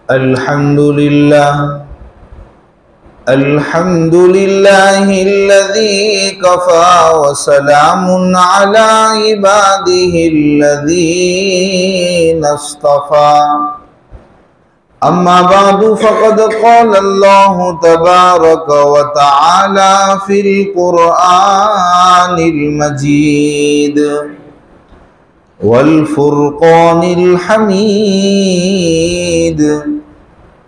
अल्हम्दुलिल्लाहिल्लज़ी Kaffa व सलामुन अला इबादिहिल्लज़ीना इस्तफ़ा। अम्मा बअदु फ़क़द क़ालल्लाहु तबारक व तआला फ़िल क़ुरआनिल मजीद वल फ़ुरक़ानिल हमीद।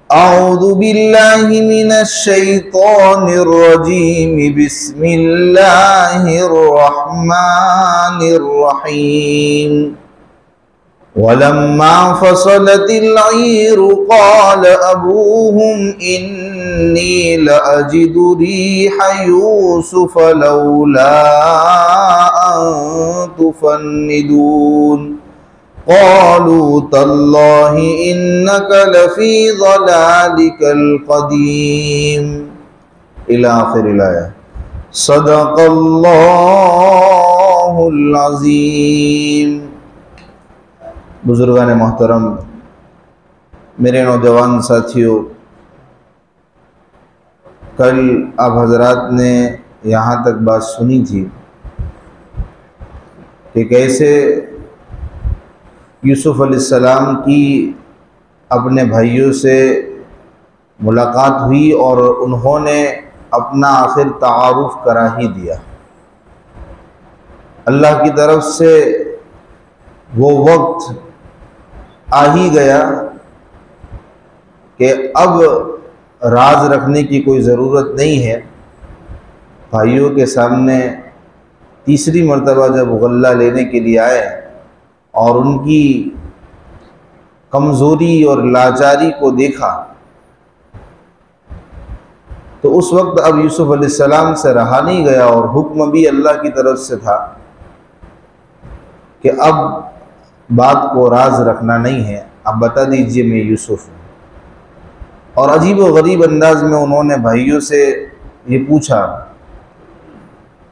अऊज़ु बिल्लाहि मिनश शैतानिर रजीम। बिस्मिल्लाहिर रहमानिर रहीम। वलम्मा फ़सलतिल ईरु क़ाल अबूहुम इन्नी लअजिदु रीहा यूसुफ़ लौला अन तुफ़न्निदून। क़ालू तल्लाहि इन्नक लफ़ी ज़लालिकल क़दीम इला आख़िरिल आया। सदक़ल्लाहुल अज़ीम। बुज़ुर्गान मोहतरम, मेरे नौजवान साथियों, कल आप हज़रात ने यहाँ तक बात सुनी थी कि कैसे यूसुफ़ अलैहिस्सलाम की अपने भाइयों से मुलाकात हुई और उन्होंने अपना आखिर तारुफ़ करा ही दिया। अल्लाह की तरफ से वो वक्त आ ही गया कि अब राज रखने की कोई ज़रूरत नहीं है। भाइयों के सामने तीसरी मर्तबा जब गल्ला लेने के लिए आए और उनकी कमज़ोरी और लाचारी को देखा तो उस वक्त अब यूसुफ़ अलैहिस्सलाम से रहा नहीं गया और हुक्म भी अल्लाह की तरफ से था कि अब बात को राज रखना नहीं है, अब बता दीजिए मैं यूसुफ हूँ। और अजीब व गरीब अंदाज में उन्होंने भाइयों से ये पूछा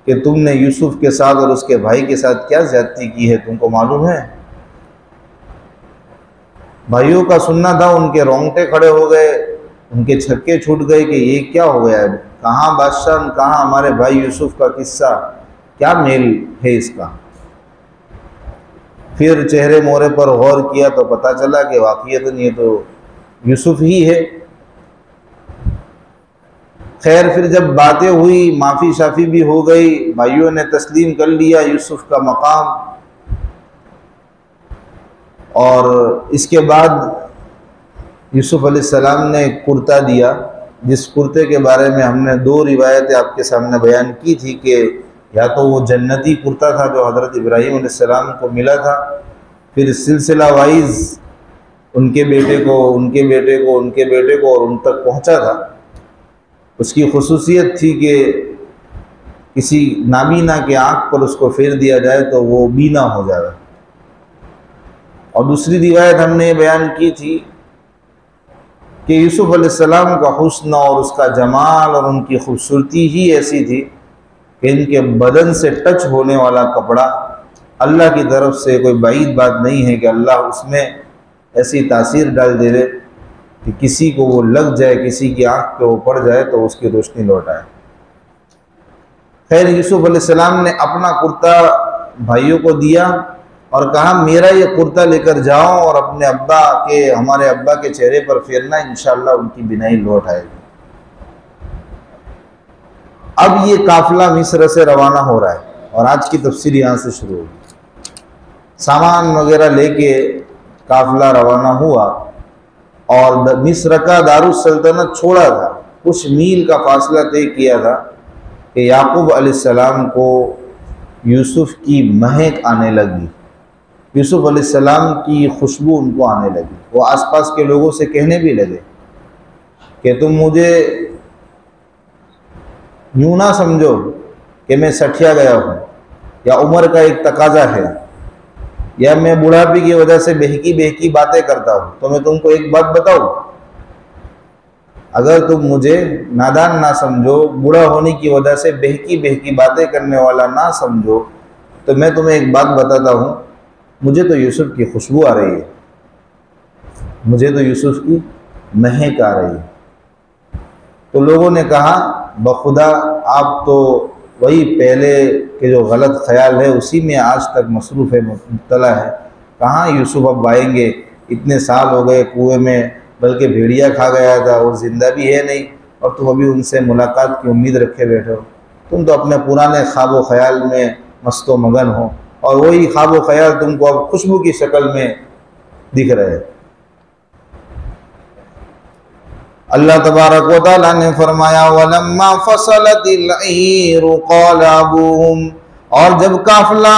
कि तुमने यूसुफ के साथ और उसके भाई के साथ क्या ज़्यादती की है, तुमको मालूम है? भाइयों का सुनना था, उनके रोंगटे खड़े हो गए, उनके छक्के छूट गए कि ये क्या हो गया है, कहाँ बादशाह, कहाँ हमारे भाई यूसुफ का किस्सा, क्या मेल है इसका। फिर चेहरे मोहरे पर गौर किया तो पता चला कि वाक़ईतन ये तो यूसुफ ही है। खैर, फिर जब बातें हुई, माफ़ी शाफ़ी भी हो गई, भाइयों ने तस्लीम कर लिया यूसुफ का मकाम। और इसके बाद यूसुफ अलैहिस्सलाम ने कुर्ता दिया, जिस कुर्ते के बारे में हमने दो रिवायतें आपके सामने बयान की थी कि या तो वो जन्नती कुर्ता था जो हज़रत इब्राहीम अलैहिस्सलाम को मिला था, फिर सिलसिला वाइज उनके बेटे को, उनके बेटे को, उनके बेटे को और उन तक पहुंचा था। उसकी खुसूसियत थी कि किसी नाबीना के आँख पर उसको फेर दिया जाए तो वो बीना हो जाएगा। और दूसरी रिवायत हमने ये बयान की थी कि यूसुफ अलैहिस्सलाम का हुस्न और उसका जमाल और उनकी खूबसूरती ही ऐसी थी कि इनके बदन से टच होने वाला कपड़ा अल्लाह की तरफ से कोई बाईद बात नहीं है कि अल्लाह उसमें ऐसी तासीर डाल दे दे कि किसी को वो लग जाए, किसी की आँख पे वो पड़ जाए तो उसकी रोशनी लौट आए। खैर, यूसुफ अलैहिस्सलाम ने अपना कुर्ता भाइयों को दिया और कहा मेरा ये कुर्ता लेकर जाओ और अपने अब्बा के, हमारे अब्बा के चेहरे पर फेरना, इंशाअल्लाह उनकी बिनाई लौट आएगी। अब ये काफिला मिस्र से रवाना हो रहा है और आज की तफसीर यहाँ से शुरू होगी। सामान वगैरह लेके काफिला रवाना हुआ और मिस्र का दारुस सल्तनत छोड़ा था। कुछ मील का फासला तय किया था कि याकूब अलैहिस्सलाम को यूसुफ की महक आने लगी, यूसुफ अलैहिस्सलाम की खुशबू उनको आने लगी। वो आसपास के लोगों से कहने भी लगे कि तुम मुझे यूँ ना समझो कि मैं सठिया गया हूँ या उम्र का एक तकाजा है या मैं बुढ़ापे की वजह से बहकी बहकी बातें करता हूँ। तो मैं तुमको एक बात बताऊँ, अगर तुम मुझे नादान ना समझो, बूढ़ा होने की वजह से बहकी बहकी बातें करने वाला ना समझो, तो मैं तुम्हें एक बात बताता हूँ, मुझे तो यूसुफ की खुशबू आ रही है, मुझे तो यूसुफ की महक आ रही है। तो लोगों ने कहा बखुदा आप तो वही पहले के जो गलत ख्याल है उसी में आज तक मसरूफ़ है, मुब्तला है। कहाँ यूसुफ अब आएंगे, इतने साल हो गए कुएं में, बल्कि भेड़िया खा गया था और ज़िंदा भी है नहीं, और तुम अभी उनसे मुलाकात की उम्मीद रखे बैठे हो। तुम तो अपने पुराने ख्वाब व ख्याल में मस्त व मगन हो, और वही ख्वाब व ख्याल तुमको अब खुशबू की शक्ल में दिख रहे हैं। अल्लाह तबारक व तआला ने फरमाया वलम्मा फसलतिल ईरु क़ाल अबूहुम, और जब काफिला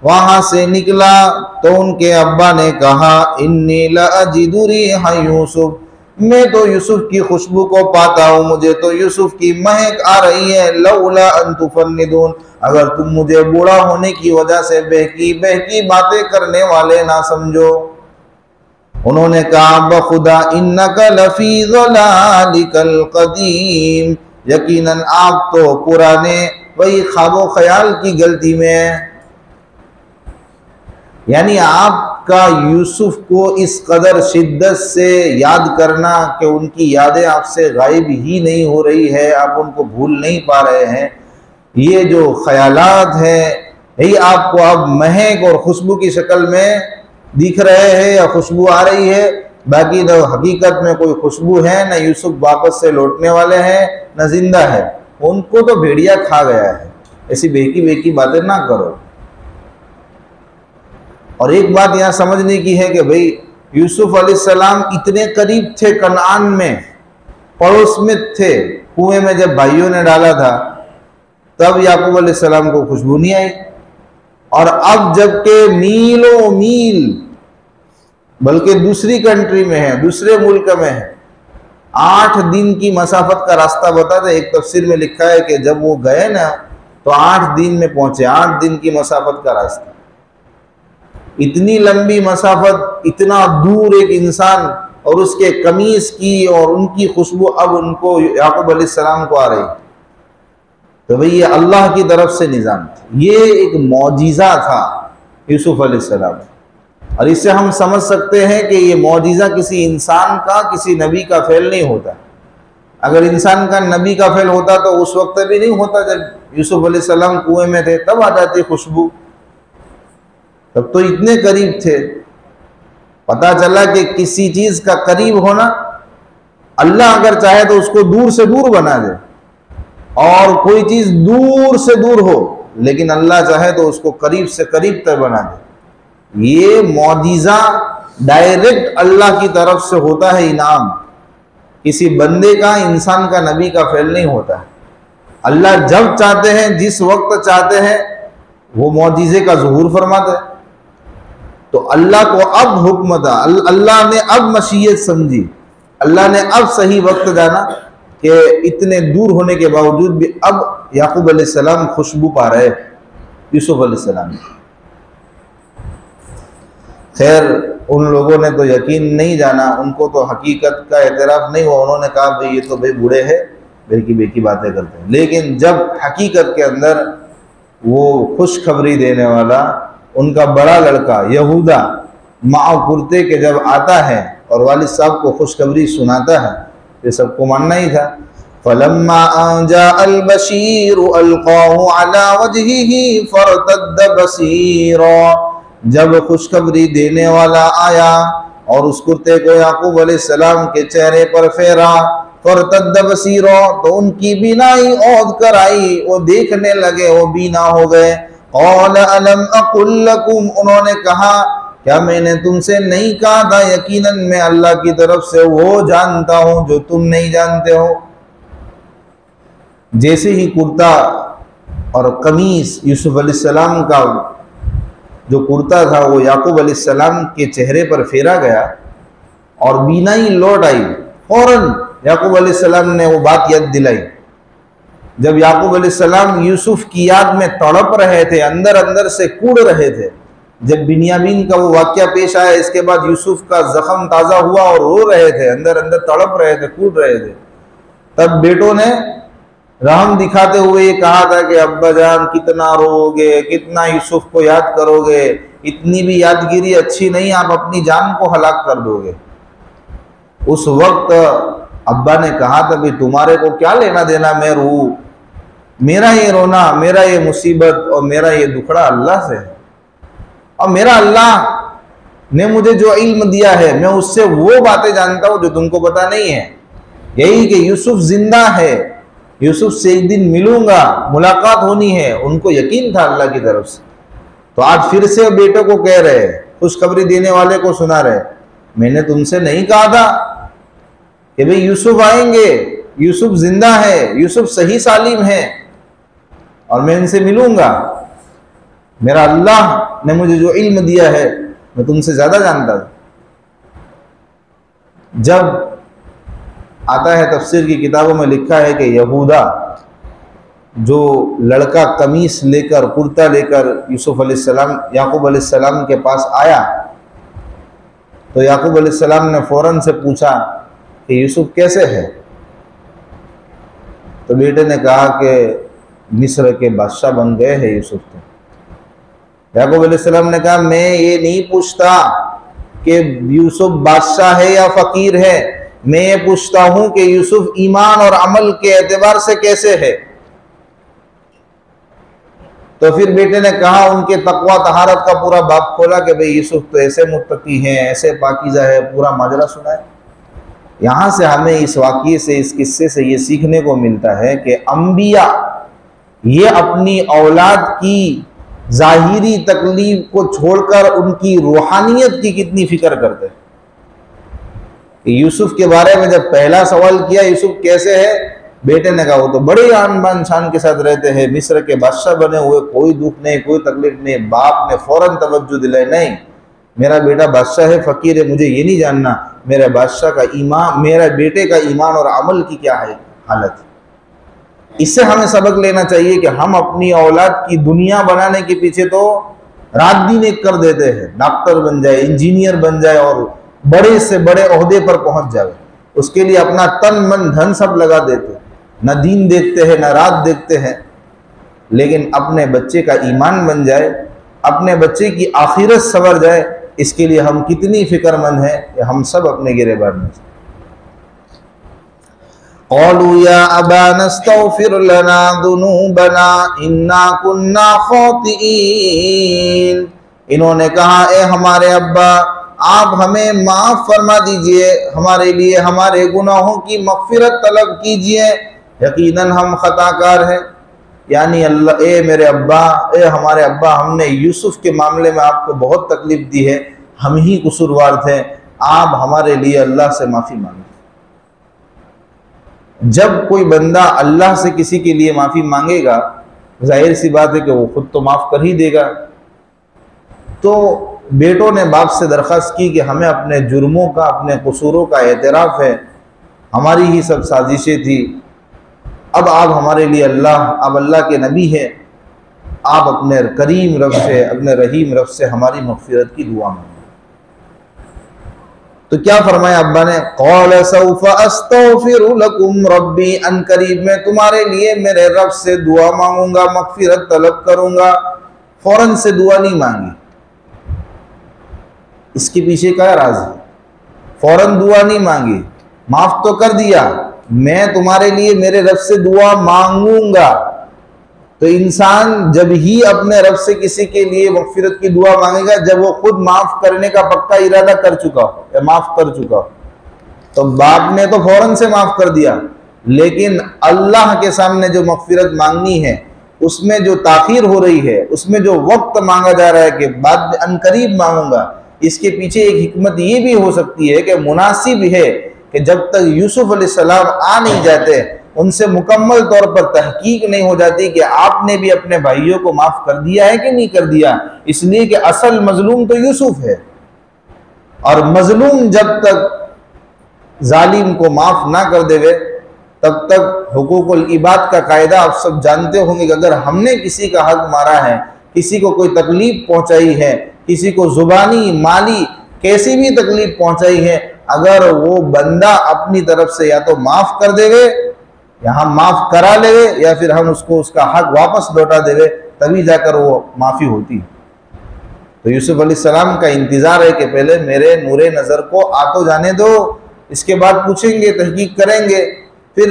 वहां से निकला तो उनके अब्बा ने कहा इन्नी लअजिदु रिहा यूसुफ, मैं तो यूसुफ की खुशबू को पाता हूँ, मुझे तो यूसुफ की महक आ रही है। लौला अन तुफन्निदून, अगर तुम मुझे बूढ़ा होने की वजह से बहकी बहकी बातें करने वाले ना समझो। उन्होंने कहा बखुदा इन्नका लफी ज़लालिकल क़दीम, यकीनन आप तो पुराने वही ख्वाबो ख्याल की गलती में है। यानी आपका यूसुफ को इस कदर शिद्दत से याद करना कि उनकी यादें आपसे गायब ही नहीं हो रही है, आप उनको भूल नहीं पा रहे हैं। ये जो ख्यालात हैं यही आपको अब महक और खुशबू की शक्ल में दिख रहे हैं या खुशबू आ रही है, बाकी न हकीकत में कोई खुशबू है, न यूसुफ वापस से लौटने वाले हैं, न जिंदा है। उनको तो भेड़िया खा गया है। ऐसी बेकी बेकी बातें ना करो। और एक बात यहाँ समझने की है कि भाई यूसुफ अलैहिस्सलाम इतने करीब थे, कनान में पड़ोस में थे। कुएं में जब भाइयों ने डाला था तब याकूब अलैहिस्सलाम को खुशबू नहीं आई, और अब जबकि मीलों मील बल्कि दूसरी कंट्री में है, दूसरे मुल्क में है, 8 दिन की मसाफत का रास्ता बताते। एक तफसीर में लिखा है कि जब वो गए ना तो 8 दिन में पहुंचे, 8 दिन की मसाफत का रास्ता। इतनी लंबी मसाफत, इतना दूर एक इंसान, और उसके कमीज की और उनकी खुशबू अब उनको याकूब अलैहिस्सलाम को आ रही। तो भाई ये अल्लाह की तरफ से निज़ाम था, ये एक मौजिज़ा था यूसुफ अलैहिस्सलाम। और इससे हम समझ सकते हैं कि ये मौजिज़ा किसी इंसान का, किसी नबी का फ़ेल नहीं होता। अगर इंसान का नबी का फ़ेल होता तो उस वक्त भी नहीं होता, जब यूसुफ अलैहिस्सलाम कुएं में थे तब आ जाती खुशबू। तब तो इतने करीब थे। पता चला कि किसी चीज़ का करीब होना, अल्लाह अगर चाहे तो उसको दूर से दूर बना दे, और कोई चीज़ दूर से दूर हो लेकिन अल्लाह चाहे तो उसको करीब से करीब तक बना दे। ये मौजिज़ा डायरेक्ट अल्लाह की तरफ से होता है इनाम। किसी बंदे का, इंसान का, नबी का फ़ेल नहीं होता है। अल्लाह जब चाहते हैं, जिस वक्त चाहते हैं, वो मौजिज़े का ज़ुहूर फरमाते हैं। तो अल्लाह को अब हुक्म था, अल्लाह ने अब मशीयत समझी, अल्लाह ने अब सही वक्त जाना कि इतने दूर होने के बावजूद भी अब याकूब अलैहिस्सलाम खुशबू पा रहे यूसुफ अलैहिस्सलाम। खैर उन लोगों ने तो यकीन नहीं जाना, उनको तो हकीकत का एतराफ़ नहीं हुआ। उन्होंने कहा भाई ये तो भाई बूढ़े हैं, बेकी बेकी बातें करते हैं। लेकिन जब हकीकत के अंदर वो खुशखबरी देने वाला उनका बड़ा लड़का यहूदा माओ कुर्ते के जब आता है और वालिद साहब को खुशखबरी सुनाता है, ये सबको मानना ही था। फलम्मा जाअल बशीरु अलक़ाहु अला वजहिही फरतद्द बसीरा, जब खुशखबरी देने वाला आया और उस कुर्ते को याकूब अलैहिस्सलाम के चेहरे पर फेरा, फरतद्द बसीरा, तो उनकी बीनाई औद कर आई, वो देखने लगे, वो बीना हो गए। क़ाल अलम अक़ुल लकुम, उन्होंने कहा क्या मैंने तुमसे नहीं कहा था, यकीनन मैं अल्लाह की तरफ से वो जानता हूँ जो तुम नहीं जानते हो। जैसे ही कुर्ता और कमीज यूसुफ अलैहिस्सलाम का जो कुर्ता था वो याकूब अलैहिस्सलाम के चेहरे पर फेरा गया और बीनाई लौट आई, फौरन याकूब अलैहिस्सलाम ने वो बात याद दिलाई। जब याकूब अलैहिस्सलाम यूसुफ की याद में तड़प रहे थे, अंदर अंदर से कूद रहे थे, जब बिन्यामीन का वो वाक़या पेश आया, इसके बाद यूसुफ का जख्म ताज़ा हुआ और रो रहे थे, अंदर अंदर तड़प रहे थे, कूद रहे थे, तब बेटों ने रहम दिखाते हुए ये कहा था कि अब्बा जान कितना रोओगे, कितना यूसुफ को याद करोगे, इतनी भी यादगिरी अच्छी नहीं, आप अपनी जान को हलाक कर दोगे। उस वक्त अब्बा ने कहा था भाई तुम्हारे को क्या लेना देना, मैं रो, मेरा ये रोना, मेरा ये मुसीबत और मेरा ये दुखड़ा अल्लाह से है, और मेरा अल्लाह ने मुझे जो इल्म दिया है मैं उससे वो बातें जानता हूं जो तुमको पता नहीं है। यही कि यूसुफ जिंदा है, यूसुफ से एक दिन मिलूंगा, मुलाकात होनी है, उनको यकीन था अल्लाह की तरफ से। तो आज फिर से बेटों को कह रहे, खुशखबरी देने वाले को सुना रहे, मैंने तुमसे नहीं कहा था कि भाई यूसुफ आएंगे, यूसुफ जिंदा है, यूसुफ सही सालिम है और मैं इनसे मिलूंगा। मेरा अल्लाह ने मुझे जो इल्म दिया है मैं तुमसे ज्यादा जानता था। जब आता है तफसीर की किताबों में लिखा है कि यहूदा जो लड़का कमीज लेकर, कुर्ता लेकर यूसुफ अलैहिस्सलाम, याकूब अलैहिस्सलाम के पास आया, तो याकूब अलैहिस्सलाम ने फौरन से पूछा कि यूसुफ कैसे है। तो बेटे ने कहा कि मिस्र के बादशाह बन गए हैं यूसुफ। तो याकूब अलैहिस्सलाम ने कहा मैं ये नहीं पूछता कि यूसुफ बादशाह है या फकीर है, मैं ये पूछता हूं कि यूसुफ ईमान और अमल के एतबार से कैसे है। तो फिर बेटे ने कहा, उनके तकवा तहारत का पूरा बाब खोला कि भाई यूसुफ तो ऐसे मुत्तकी हैं, ऐसे पाकीज़ा है, पूरा माजरा सुना है। यहां से हमें इस वाक़ये से, इस किस्से से ये सीखने को मिलता है कि अंबिया ये अपनी औलाद की जाहिरी तकलीफ को छोड़कर उनकी रूहानियत की कितनी फिक्र करते हैं। यूसुफ के बारे में जब पहला सवाल किया, यूसुफ कैसे है, बेटे ने कहा वो तो बड़े आन बान शान के साथ रहते हैं, मिस्र के बादशाह बने हुए, कोई दुख नहीं, कोई तकलीफ नहीं। बाप ने फौरन तवज्जो दिलाई, नहीं मेरा बेटा बादशाह है, फकीर है, मुझे ये नहीं जानना मेरे बादशाह का ईमान, मेरे बेटे का ईमान और अमल की क्या है हालत। इससे हमें सबक लेना चाहिए कि हम अपनी औलाद की दुनिया बनाने के पीछे तो रात दिन एक कर देते हैं, डॉक्टर बन जाए, इंजीनियर बन जाए और बड़े से बड़े ओहदे पर पहुंच जाए, उसके लिए अपना तन मन धन सब लगा देते हैं, न दिन देखते हैं न रात देखते हैं। लेकिन अपने बच्चे का ईमान बन जाए, अपने बच्चे की आखिरत संवर जाए, इसके लिए हम कितनी फिक्रमंद हैं कि हम सब अपने गिरेबान में। क़ालू या अबाना अस्तग़फिर लना ज़ुनूबना इन्ना कुन्ना ख़ातिईन। इन्होंने कहा, ए हमारे अब्बा, आप हमें माफ फरमा दीजिए, हमारे लिए हमारे गुनाहों की मग़फ़िरत तलब कीजिए, यकीनन हम खताकार हैं। यानी अल्लाह, ए मेरे अब्बा, ए हमारे अब्बा, हमने यूसुफ के मामले में आपको बहुत तकलीफ दी है, हम ही कसूरवार थे, आप हमारे लिए अल्लाह से माफ़ी मांगे। जब कोई बंदा अल्लाह से किसी के लिए माफ़ी मांगेगा, जाहिर सी बात है कि वो खुद तो माफ़ कर ही देगा। तो बेटों ने बाप से दरख्वास्त की कि हमें अपने जुर्मों का, अपने कसूरों का एतराफ़ है, हमारी ही सब साजिशें थी, अब आप हमारे लिए अल्लाह, अब अल्लाह के नबी है, आप अपने करीम रब से, अपने रहीम रब से हमारी मग़फ़िरत की दुआ मांगें। तो क्या फरमाया अब्बा ने, क़ाल सौफ़ अस्तग़फ़िरु लकुम रब्बी, अनकरीब मैं तुम्हारे लिए मेरे रब से दुआ मांगूंगा, मग़फ़िरत तलब करूंगा। फौरन से दुआ नहीं मांगी, इसके पीछे क्या राज है? फौरन दुआ नहीं मांगी, माफ तो कर दिया, मैं तुम्हारे लिए मेरे रब से दुआ मांगूंगा। तो इंसान जब ही अपने रब से किसी के लिए मग़फ़िरत की दुआ मांगेगा जब वो खुद माफ करने का पक्का इरादा कर चुका हो या माफ कर चुका हो। तो बाप ने तो फौरन से माफ कर दिया, लेकिन अल्लाह के सामने जो मग़फ़िरत मांगनी है उसमें जो ताख़ीर हो रही है, उसमें जो वक्त मांगा जा रहा है कि बाद में अनकरीब मांगूंगा, इसके पीछे एक हिकमत ये भी हो सकती है कि मुनासिब है कि जब तक यूसुफ अलैहिस्सलाम आ नहीं जाते, उनसे मुकम्मल तौर पर तहकीक नहीं हो जाती कि आपने भी अपने भाइयों को माफ कर दिया है कि नहीं कर दिया, इसलिए कि असल मजलूम तो यूसुफ है। और मजलूम जब तक जालिम को माफ ना कर देवे तब तक हुकूकुल इबाद का कायदा आप सब जानते होंगे कि अगर हमने किसी का हक मारा है, किसी को कोई तकलीफ पहुंचाई है, किसी को जुबानी माली कैसी भी तकलीफ पहुंचाई है, अगर वो बंदा अपनी तरफ से या तो माफ कर देवे या हम माफ करा लेवे या फिर हम उसको उसका हक वापस लौटा देवे, तभी जाकर वो माफी होती है। तो यूसुफ अलैहिस्सलाम का इंतजार है कि पहले मेरे नूरे नजर को आ तो जाने दो, इसके बाद पूछेंगे, तहकीक करेंगे, फिर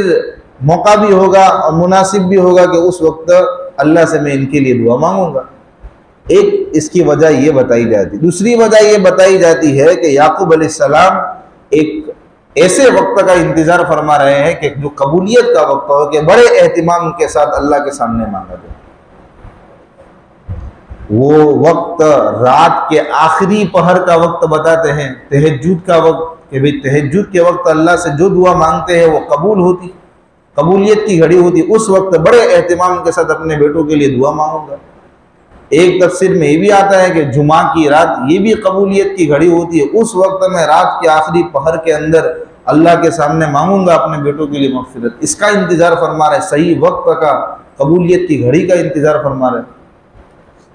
मौका भी होगा और मुनासिब भी होगा कि उस वक्त अल्लाह से मैं इनके लिए दुआ मांगूंगा। एक इसकी वजह ये बताई जाती। दूसरी वजह ये बताई जाती है कि याकूब अलैहिस्सलाम एक ऐसे वक्त का इंतजार फरमा रहे हैं कि जो कबूलियत का वक्त हो, कि बड़े एहतिमाम के साथ अल्लाह के सामने मांगा जाए। वो वक्त रात के आखिरी पहर का वक्त बताते हैं, तहज्जुद का वक्त, कि भाई तहज्जुद के वक्त अल्लाह से जो दुआ मांगते हैं वो कबूल होती, कबूलियत की घड़ी होती। उस वक्त बड़े एहतिमाम के साथ अपने बेटों के लिए दुआ मांगूंगा। एक तफसीर में ये भी आता है कि जुमा की रात ये भी कबूलियत की घड़ी होती है। उस वक्त में रात के आखिरी पहर के अंदर अल्लाह के सामने मांगूंगा अपने बेटों के लिए मग़फ़िरत। इसका इंतजार फरमा रहे, सही वक्त का, कबूलियत की घड़ी का इंतजार फरमा रहे।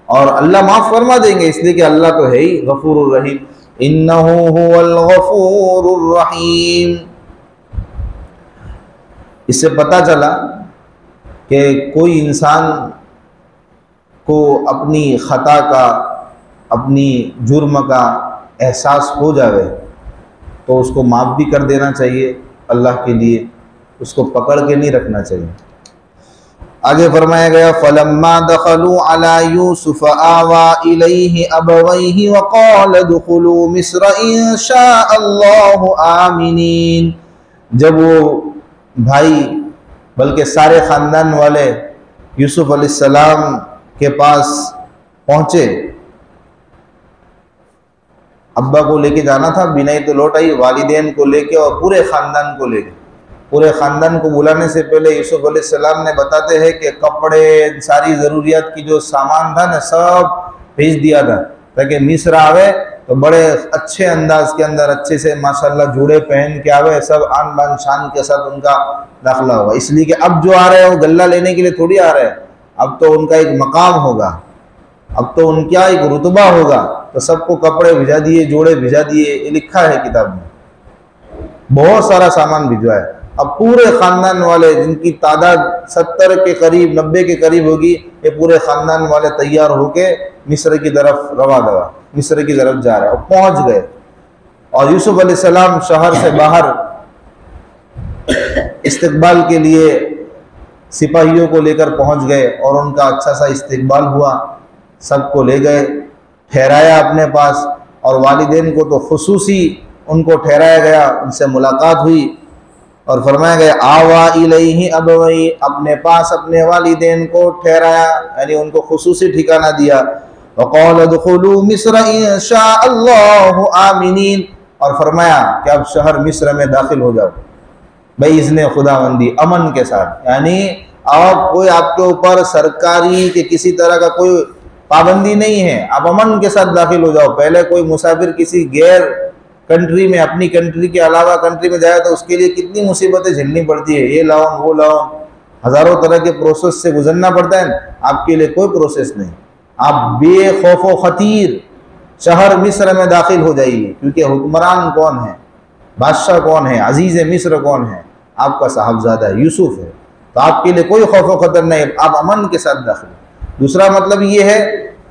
और अल्लाह माफ़ फरमा देंगे, इसलिए कि अल्लाह तो है ही गफूरुर रहीम। इन्नहु हुवल गफूरुर रहीम। इससे पता चला कि कोई इंसान को अपनी ख़ता का, अपनी जुर्म का एहसास हो जावे तो उसको माफ़ भी कर देना चाहिए अल्लाह के लिए, उसको पकड़ के नहीं रखना चाहिए। आगे फरमाया गया, फलम्मा दखलू अला यूसुफ आवा इलैहि अबवैहि वक़ाल दुखुलू मिस्र इंशाअल्लाहु आमिनीन। जब वो भाई बल्कि सारे ख़ानदान वाले यूसुफ अलैहिस्सलाम के पास पहुँचे, अब्बा को लेके जाना था, बिनाई तो लौट आई, वालिदैन को लेके और पूरे ख़ानदान को लेके। पूरे ख़ानदान को बुलाने से पहले यूसुफ अलैहिस्सलाम ने बताते हैं कि कपड़े, सारी ज़रूरियात की जो सामान था ना, सब भेज दिया था ताकि मिस्र आवे तो बड़े अच्छे अंदाज के अंदर, अच्छे से माशाल्लाह जूड़े पहन के आवे, सब आन बान शान के साथ उनका दाखिला होगा। इसलिए कि अब जो आ रहे हैं वो गल्ला लेने के लिए थोड़ी आ रहे हैं, अब तो उनका एक मकाम होगा, अब तो उनका एक रुतबा होगा। तो सबको कपड़े भिजा दिए, जोड़े भिजा दिए, ये लिखा है किताब में, बहुत सारा सामान भिजवाया। अब पूरे ख़ानदान वाले, जिनकी तादाद 70 के करीब, 90 के करीब होगी, ये पूरे ख़ानदान वाले तैयार होके मिस्र की तरफ रवा दवा, मिस्र की तरफ जा रहे हैं। और पहुँच गए और यूसुफ अलैहिस्सलाम शहर से बाहर इस्तकबाल के लिए सिपाहियों को लेकर पहुंच गए और उनका अच्छा सा इस्तकबाल हुआ। सबको ले गए, ठहराया अपने पास, और वालिदैन को तो खुसूसी उनको ठहराया गया, उनसे मुलाकात हुई और फरमाया गया आवा इलैहि अबवैहि, अपने पास अपने वालिदैन को ठहराया, यानी उनको खुसूसी ठिकाना दिया। वक़ाल दुखुलू मिस्र इंशाअल्लाहु आमिनीन, और फरमाया कि अब शहर मिस्र में दाखिल हो जाओ भाई, इसने खुदाबंदी अमन के साथ, यानी अब कोई आपके ऊपर सरकारी के किसी तरह का कोई पाबंदी नहीं है, आप अमन के साथ दाखिल हो जाओ। पहले कोई मुसाफिर किसी गैर कंट्री में, अपनी कंट्री के अलावा कंट्री में जाए तो उसके लिए कितनी मुसीबतें झेलनी पड़ती है, ये लाओ वो लाओ, हज़ारों तरह के प्रोसेस से गुजरना पड़ता है। आपके लिए कोई प्रोसेस नहीं, आप बेखौफ खतीर शहर मिस्र में दाखिल हो जाइए, क्योंकि हुक्मरान कौन है, बादशाह कौन है, अजीज़ मिस्र कौन है, आपका साहबजादा यूसुफ है। तो आपके लिए कोई खौफ खतर नहीं, आप अमन के साथ दाखिल। दूसरा मतलब ये है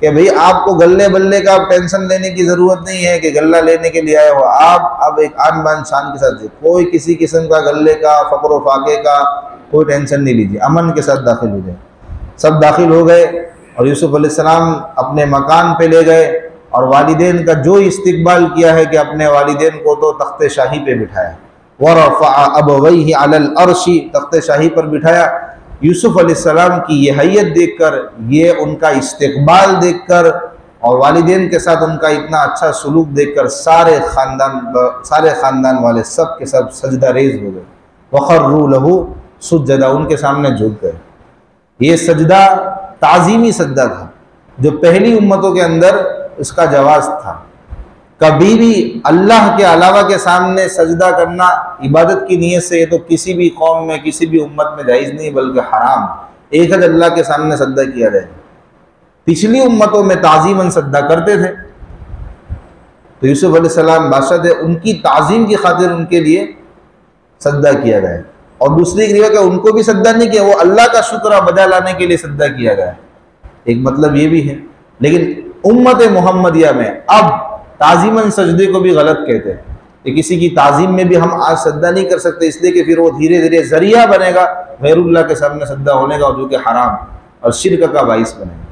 कि भाई आपको गल्ले बल्ले का टेंशन लेने की ज़रूरत नहीं है कि गल्ला लेने के लिए आए हो, आप अब एक आन बान शान के साथ, कोई किसी किस्म का गल्ले का, फ़क्र व फाके का कोई टेंशन नहीं लीजिए, अमन के साथ दाखिल हो जाए। सब दाखिल हो गए और यूसुफ अलैहिस्सलाम अपने मकान पे ले गए और वालिदैन का जो इस्तकबाल किया है कि अपने वालिदैन को तो तख्ते शाही पे बिठाया, वरफ़अ अबवैहि अलल अर्शी, तख्ते शाही पर बिठाया। यूसुफ अलैहिस्सलाम की ये हैयत देखकर, ये उनका इस्तकबाल देखकर और वालिदैन के साथ उनका इतना अच्छा सलूक देखकर सारे ख़ानदान वाले सब के सब सजदा रेज़ हो गए। वख़र्रू लहू सुज्जदा, उनके सामने झुक गए। ये सजदा ताज़ीमी सजदा था जो पहली उम्मतों के अंदर उसका जवाज़ था। कभी भी अल्लाह के अलावा के सामने सजदा करना इबादत की नीयत से, ये तो किसी भी कौम में, किसी भी उम्मत में जायज़ नहीं बल्कि हराम। एक हद अल्लाह के सामने सजदा किया जाए। पिछली उम्मतों में ताज़ीमन सजदा करते थे, तो यूसुफ अलैहिस्सलाम बादशाह थे, उनकी ताज़ीम की खातिर उनके लिए सजदा किया गया। और दूसरी क्रिया का उनको भी सजदा नहीं किया, वो अल्लाह का शुक्र बजा लाने के लिए सजदा किया गया। एक मतलब ये भी है। लेकिन उम्मत मुहम्मदिया में अब ताज़ीमन सजदे को भी गलत कहते हैं। कि किसी की ताज़ीम में भी हम आज सजदा नहीं कर सकते, इसलिए कि फिर वो धीरे धीरे जरिया बनेगा गैरुल्लाह के सामने सजदा होने का, जो कि हराम और शिर्क का बाइस बनेगा।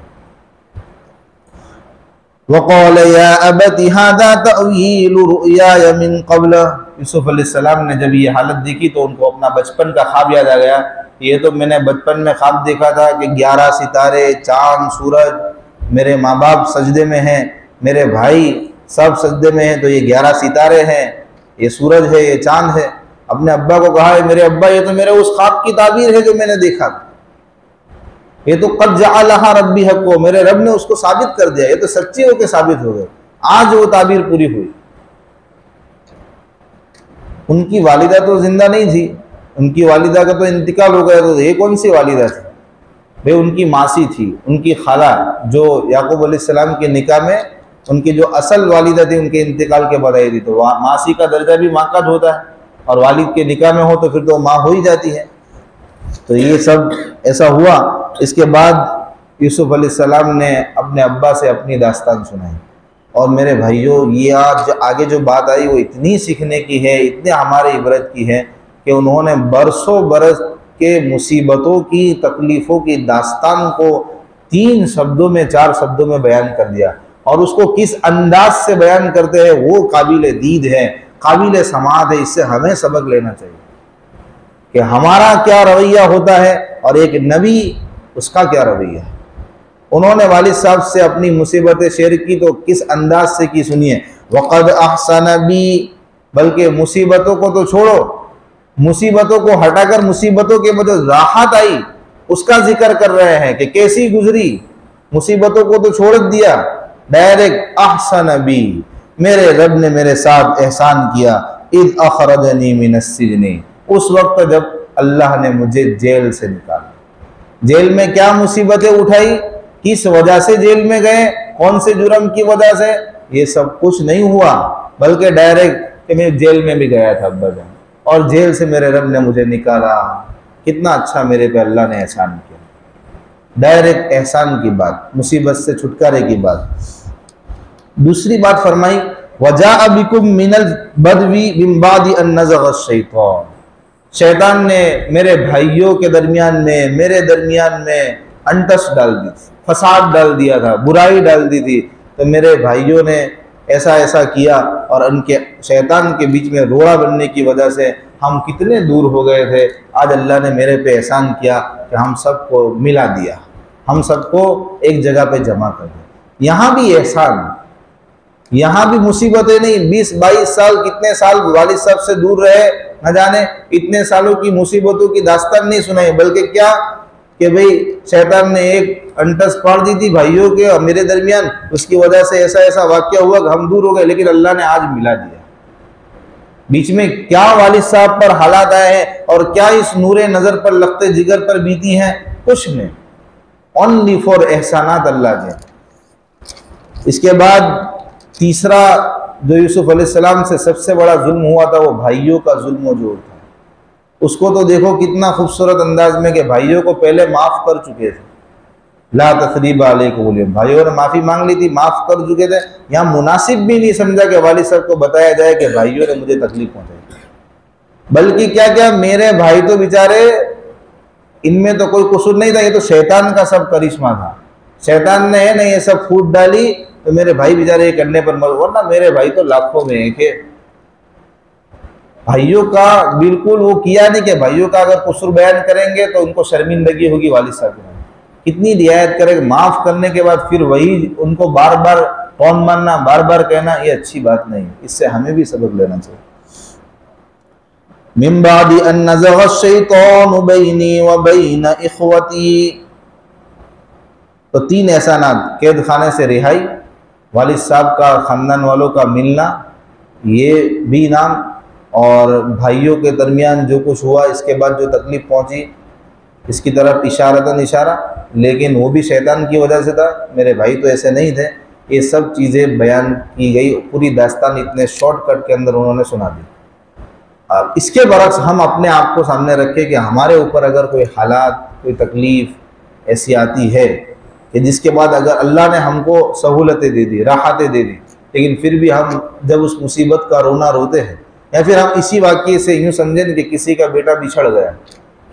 वक़ाल या अबती हाज़ा तअवीलु रुअयाय मिन क़ब्ल, यूसुफ अलैहिस्सलाम ने जब ये हालत देखी तो उनको अपना बचपन का ख्वाब याद आ गया। ये तो मैंने बचपन में ख्वाब देखा था कि 11 सितारे, चाँद, सूरज, मेरे माँ बाप सजदे में हैं, मेरे भाई सब सजदे में हैं, तो ये 11 सितारे हैं, ये सूरज है, ये चाँद है। अपने अब्बा को कहा, मेरे अब्बा ये तो मेरे उस ख्वाब की ताबीर है जो मैंने देखा, ये तो क़द जअलहा रब्बी हक़्क़ो, मेरे रब ने उसको साबित कर दिया, ये तो सच्चे होके साबित हो गए, आज वो ताबीर पूरी हुई। उनकी वालिदा तो जिंदा नहीं थी, उनकी वालिदा का तो इंतकाल हो गया, तो ये कौन सी वालिदा थी भाई? उनकी मासी थी, उनकी खाला, जो याकूब अलैहिस्सलाम के निकाह में उनकी जो असल वालिदा थी उनके इंतकाल के बाद आई थी। तो मासी का दर्जा भी माँ का होता है, और वालिद के निकाह में हो तो फिर तो माँ हो ही जाती है। तो ये सब ऐसा हुआ। इसके बाद यूसुफ अलैहिस्सलाम ने अपने अब्बा से अपनी दास्तान सुनाई। और मेरे भाइयों, ये आज आगे जो बात आई वो इतनी सीखने की है, इतने हमारे इबरत की है कि उन्होंने बरसों बरस के मुसीबतों की, तकलीफ़ों की दास्तान को 3 शब्दों में, 4 शब्दों में बयान कर दिया। और उसको किस अंदाज से बयान करते हैं वो काबिल दीद है, काबिल समात है। इससे हमें सबक लेना चाहिए कि हमारा क्या रवैया होता है और एक नबी उसका क्या रवैया है। उन्होंने वालिद साहब से अपनी मुसीबतें शेयर की तो किस अंदाज से की, सुनिए। वक़द अहसन बी, बल्कि मुसीबतों को तो छोड़ो, मुसीबतों को हटाकर मुसीबतों के बदले राहत आई उसका जिक्र कर रहे हैं कि कैसी गुजरी। मुसीबतों को तो छोड़ दिया, डायरेक्ट अहसन बी, मेरे रब ने मेरे साथ एहसान किया। इज़ अखरजनी मिनस सिजनी, उस वक्त जब अल्लाह ने मुझे जेल से निकाला। जेल में क्या मुसीबतें उठाई, किस वजह से जेल में गए, कौन से जुर्म की वजह से, ये सब कुछ नहीं हुआ, बल्कि डायरेक्ट कि मैं जेल में भी गया था अब्बा जान, और जेल से मेरे रब ने मुझे निकाला। कितना अच्छा मेरे पे अल्लाह ने एहसान किया। डायरेक्ट एहसान की बात, मुसीबत से छुटकारे की बात। दूसरी बात फरमाई, वजाअ बिकुम मिनल बदवी मिन बादि अन नज़ग़ शैतान, शैतान ने मेरे भाइयों के दरमियान में, मेरे दरमियान में अंटस डाल दी, फसाद डाल दिया था, बुराई डाल दी थी। तो मेरे भाइयों ने ऐसा ऐसा किया और उनके शैतान के बीच में रोड़ा बनने की वजह से हम कितने दूर हो गए थे। आज अल्लाह ने मेरे पे एहसान किया कि हम सबको मिला दिया, हम सबको एक जगह पे जमा कर दिया। यहाँ भी एहसान, यहाँ भी मुसीबतें नहीं। 20-22 साल, कितने साल वालिद साहब से दूर रहे, न जाने इतने सालों की मुसीबतों की दास्तान नहीं सुनाई, बल्कि क्या कि भाई शैतान ने एक अंटस पाड़ दी थी भाइयों के और मेरे दरमियान, उसकी वजह से ऐसा ऐसा वाक़या हुआ कि हम दूर हो गए, लेकिन अल्लाह ने आज मिला दिया। बीच में क्या वालिद साहब पर हालात आए हैं और क्या इस नूरे नज़र पर, लख्ते जिगर पर बीती हैं, कुछ नहीं, ओनली फॉर एहसानात अल्लाह के। इसके बाद तीसरा जो यूसुफ अलैहिस्सलाम से सबसे बड़ा जुल्म हुआ था वो भाइयों का जुल्म जोड़ था। उसको तो देखो कितना खूबसूरत अंदाज में कि भाइयों को पहले माफ़ कर चुके थे, ला तसरीब अलैकुम, भाइयों ने माफ़ी मांग ली थी, माफ़ कर चुके थे। यहाँ मुनासिब भी नहीं समझा कि वालिद साहब को बताया जाए कि भाइयों ने मुझे तकलीफ पहुँचाई, बल्कि क्या क्या मेरे भाई तो बेचारे, इनमें तो कोई कसूर नहीं था, ये तो शैतान का सब करिश्मा था। शैतान ने है ना ये सब फूट डाली तो मेरे भाई बेचारे ये करने पर मर, वरना मेरे भाई तो लाखों में एक है। भाइयों का बिल्कुल वो किया नहीं कि भाइयों का अगर कसूर बयान करेंगे तो उनको शर्मिंदगी होगी वालिद साहब को। कितनी रियायत करें, माफ़ करने के बाद फिर वही उनको बार बार कौन मानना, बार बार कहना, ये अच्छी बात नहीं। इससे हमें भी सबक लेना चाहिए। मिन बादि अन नज़ग़ शैतानु बैनी व बैन इख़वती, तो 3 एहसानात, कैद खाने से रिहाई, वालिद साहब का, ख़ानदान वालों का मिलना, ये भी इनाम, और भाइयों के दरमियान जो कुछ हुआ, इसके बाद जो तकलीफ़ पहुंची, इसकी तरफ इशारतन इशारा, लेकिन वो भी शैतान की वजह से था, मेरे भाई तो ऐसे नहीं थे। ये सब चीज़ें बयान की गई, पूरी दास्तान इतने शॉर्टकट के अंदर उन्होंने सुना दी। अब इसके बरक्स हम अपने आप को सामने रखें कि हमारे ऊपर अगर कोई हालात, कोई तकलीफ़ ऐसी आती है कि जिसके बाद अगर अल्लाह ने हमको सहूलतें दे दी, राहतें दे दी, लेकिन फिर भी हम जब उस मुसीबत का रोना रोते हैं, या फिर हम इसी वाक़ये से यूँ समझें कि किसी का बेटा बिछड़ गया,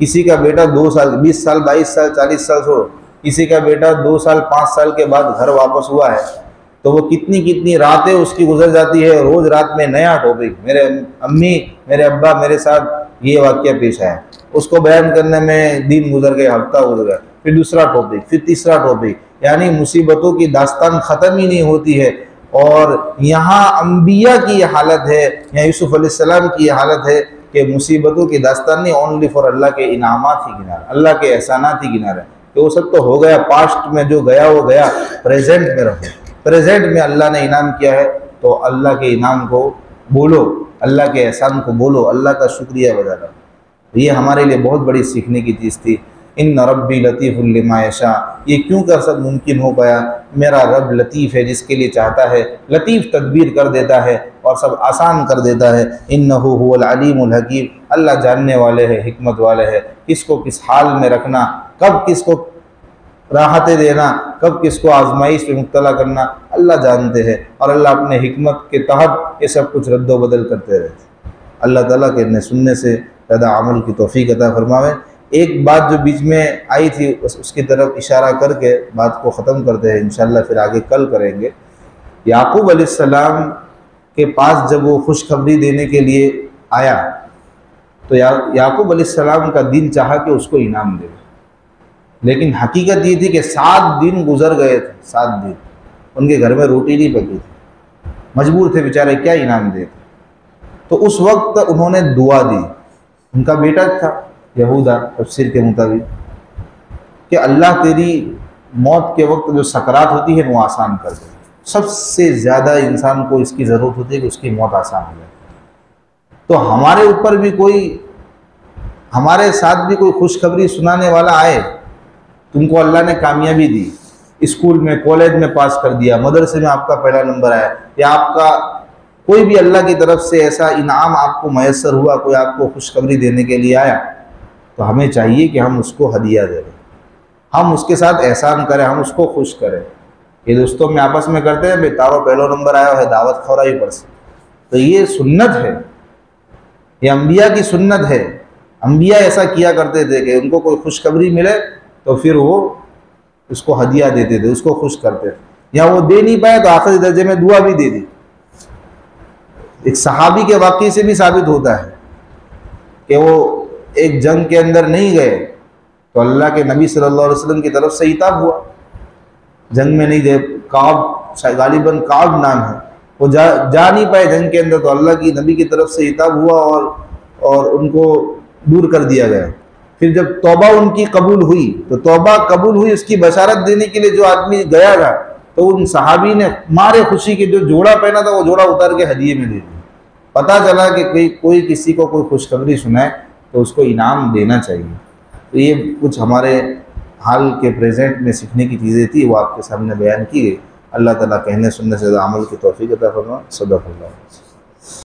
किसी का बेटा 2 साल, 20 साल, 22 साल, 40 साल छोड़ो, किसी का बेटा 2 साल, 5 साल के बाद घर वापस हुआ है, तो वो कितनी कितनी रातें उसकी गुजर जाती है। रोज़ रात में नया टॉपिक, मेरे अम्मी, मेरे अब्बा, मेरे साथ ये वाक़या पेश आया, उसको बयान करने में दिन गुजर गए, हफ्ता गुजर गया, फिर दूसरा टॉपिक, फिर तीसरा टॉपिक, यानी मुसीबतों की दास्तान ख़त्म ही नहीं होती है। और यहाँ अम्बिया की ये हालत है, यहाँ यूसुफ अलैहिस्सलाम की ये हालत है कि मुसीबतों की दास्तान नहीं, ओनली फॉर अल्लाह के इनामात ही किनारे, अल्लाह के एहसानात ही किनारे। तो वो सब तो हो गया, पास्ट में जो गया वो गया, प्रेजेंट में रहो, प्रेजेंट में अल्लाह ने इनाम किया है तो अल्लाह के इनाम को बोलो, अल्लाह के एहसान को बोलो, अल्लाह का शुक्रिया बजा लो। ये हमारे लिए बहुत बड़ी सीखने की चीज़ थी। इन रब्बी लतीफ़ुल लिमा यशा, ये क्यों कर सब मुमकिन हो पाया? मेरा रब लतीफ़ है, जिसके लिए चाहता है लतीफ़ तदबीर कर देता है और सब आसान कर देता है। इन्नहु हुवल अलीमुल हकीम, अल्लाह जानने वाले है, हिकमत वाले है, किसको किस हाल में रखना, कब किसको राहतें देना, कब किसको आजमाइश पे मुब्तला करना, अल्लाह जानते हैं। और अल्लाह अपने हिकमत के तहत ये सब कुछ रद्द बदल करते रहते। अल्लाह ताला के सुनने से ज़्यादा अमल की तौफीक अता फरमावे। एक बात जो बीच में आई थी उसकी तरफ इशारा करके बात को ख़त्म करते हैं, इंशाअल्लाह फिर आगे कल करेंगे। याकूब अलैहिस्सलाम के पास जब वो खुशखबरी देने के लिए आया तो याकूब अलैहिस्सलाम का दिल चाहा कि उसको इनाम दे, लेकिन हकीकत ये थी कि 7 दिन गुजर गए थे, 7 दिन उनके घर में रोटी नहीं पकी थी, मजबूर थे बेचारे, क्या इनाम दे। तो उस वक्त उन्होंने दुआ दी, उनका बेटा था यहूदा तफसीर के मुताबिक, कि अल्लाह तेरी मौत के वक्त जो सकरात होती है वो आसान कर दे। सबसे ज़्यादा इंसान को इसकी ज़रूरत होती है कि उसकी मौत आसान हो जाए। तो हमारे ऊपर भी कोई, हमारे साथ भी कोई खुशखबरी सुनाने वाला आए, तुमको अल्लाह ने कामयाबी दी, स्कूल में कॉलेज में पास कर दिया, मदरसे में आपका पहला नंबर आया, या आपका कोई भी अल्लाह की तरफ से ऐसा इनाम आपको मैसर हुआ, कोई आपको खुशखबरी देने के लिए आया, तो हमें चाहिए कि हम उसको हदिया दें, हम उसके साथ एहसान करें, हम उसको खुश करें। ये दोस्तों में आपस में करते हैं, बेतारो पहला नंबर आया है, दावत खौराई पर से, तो ये सुन्नत है, ये अम्बिया की सुन्नत है। अम्बिया ऐसा किया करते थे कि उनको कोई खुशखबरी मिले तो फिर वो उसको हदिया देते थे, उसको खुश करते थे, या वो दे नहीं पाए तो आखिरी दर्जे में दुआ भी दे दी। एक सहाबी के वाक़ये से भी साबित होता है कि वो एक जंग के अंदर नहीं गए तो अल्लाह के नबी सल्लल्लाहु अलैहि वसल्लम की तरफ से इताब हुआ, जंग में नहीं गए, काब गालिबन काब नाम है, वो जा नहीं पाए जंग के अंदर, तो अल्लाह की नबी की तरफ से इताब हुआ और उनको दूर कर दिया गया। फिर जब तौबा उनकी कबूल हुई, तो तौबा कबूल हुई, उसकी बशारत देने के लिए जो आदमी गया था, तो उन सहाबी ने मारे खुशी के जो जोड़ा पहना था वो जोड़ा उतार के हदिये में दे दिया। पता चला कि कोई किसी को कोई खुशखबरी सुनाए तो उसको इनाम देना चाहिए। तो ये कुछ हमारे हाल के प्रेजेंट में सीखने की चीज़ें थी, वो आपके सामने बयान की गई। अल्लाह ताला कहने सुनने से अमल की तौफीक अता फरमाए। सदक़ल्लाहु।